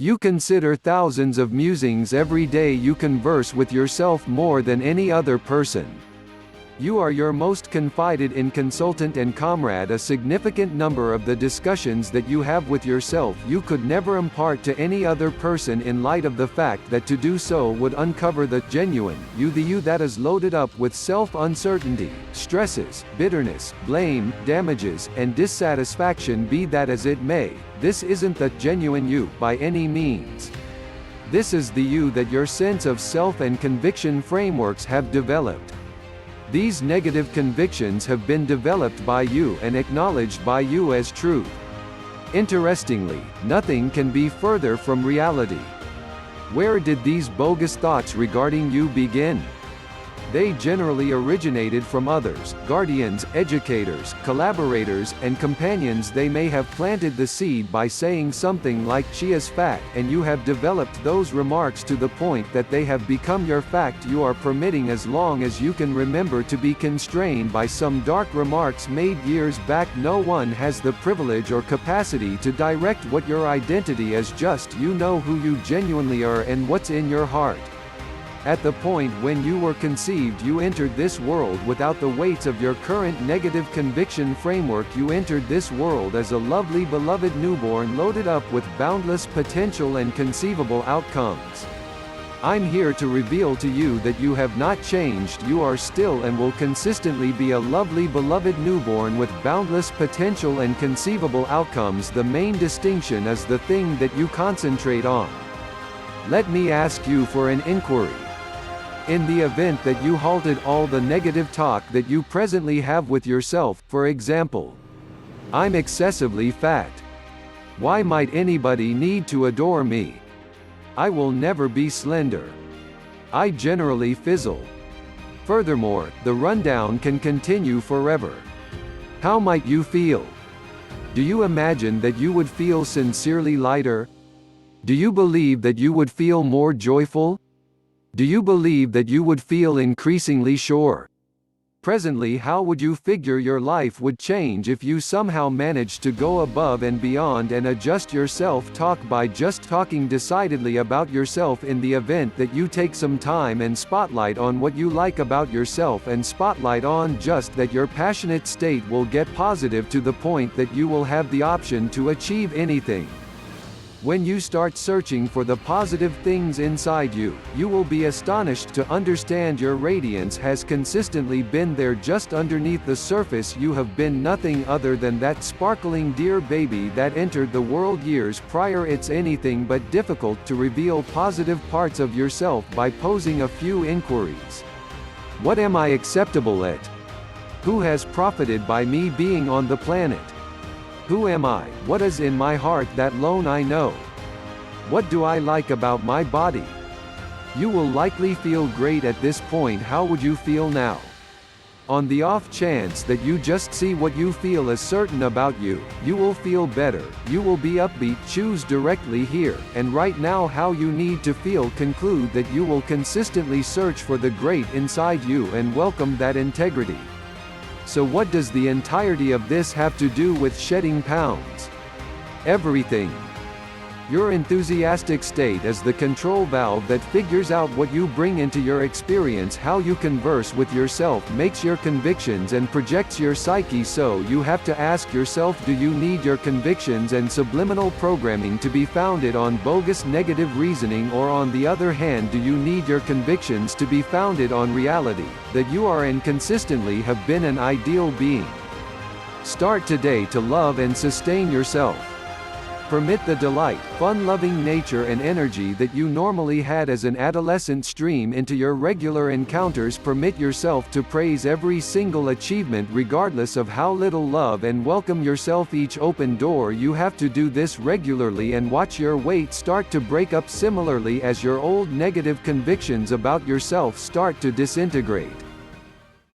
You consider thousands of musings every day. You converse with yourself more than any other person. You are your most confided in consultant and comrade. A significant number of the discussions that you have with yourself you could never impart to any other person, in light of the fact that to do so would uncover the genuine you, the you that is loaded up with self-uncertainty, stresses, bitterness, blame, damages, and dissatisfaction. Be that as it may, this isn't the genuine you by any means. This is the you that your sense of self and conviction frameworks have developed. These negative convictions have been developed by you and acknowledged by you as truth. Interestingly, nothing can be further from reality. Where did these bogus thoughts regarding you begin? They generally originated from others, guardians, educators, collaborators, and companions. They may have planted the seed by saying something like "she is fat," and you have developed those remarks to the point that they have become your fact. You are permitting, as long as you can remember, to be constrained by some dark remarks made years back. No one has the privilege or capacity to direct what your identity is. Just you know who you genuinely are and what's in your heart. At the point when you were conceived, you entered this world without the weights of your current negative conviction framework. You entered this world as a lovely, beloved newborn loaded up with boundless potential and conceivable outcomes. I'm here to reveal to you that you have not changed. You are still and will consistently be a lovely, beloved newborn with boundless potential and conceivable outcomes. The main distinction is the thing that you concentrate on. Let me ask you for an inquiry. In the event that you halted all the negative talk that you presently have with yourself, for example, "I'm excessively fat. Why might anybody need to adore me? I will never be slender. I generally fizzle." Furthermore, the rundown can continue forever. How might you feel? Do you imagine that you would feel sincerely lighter? Do you believe that you would feel more joyful? Do you believe that you would feel increasingly sure? Presently, how would you figure your life would change if you somehow managed to go above and beyond and adjust your self-talk by just talking decidedly about yourself? In the event that you take some time and spotlight on what you like about yourself and spotlight on just that, your passionate state will get positive to the point that you will have the option to achieve anything. When you start searching for the positive things inside you, you will be astonished to understand your radiance has consistently been there just underneath the surface. You have been nothing other than that sparkling dear baby that entered the world years prior. It's anything but difficult to reveal positive parts of yourself by posing a few inquiries. What am I acceptable at? Who has profited by me being on the planet? Who am I? What is in my heart that alone I know? What do I like about my body? You will likely feel great at this point. How would you feel now? On the off chance that you just see what you feel is certain about you, you will feel better, you will be upbeat. Choose directly here and right now how you need to feel. Conclude that you will consistently search for the great inside you and welcome that integrity. So what does the entirety of this have to do with shedding pounds? Everything. Your enthusiastic state is the control valve that figures out what you bring into your experience. How you converse with yourself makes your convictions and projects your psyche. So you have to ask yourself, do you need your convictions and subliminal programming to be founded on bogus negative reasoning, or on the other hand, do you need your convictions to be founded on reality, that you are and consistently have been an ideal being? Start today to love and sustain yourself. Permit the delight, fun-loving nature and energy that you normally had as an adolescent stream into your regular encounters. Permit yourself to praise every single achievement regardless of how little love, and welcome yourself each open door. You have to do this regularly and watch your weight start to break up similarly as your old negative convictions about yourself start to disintegrate.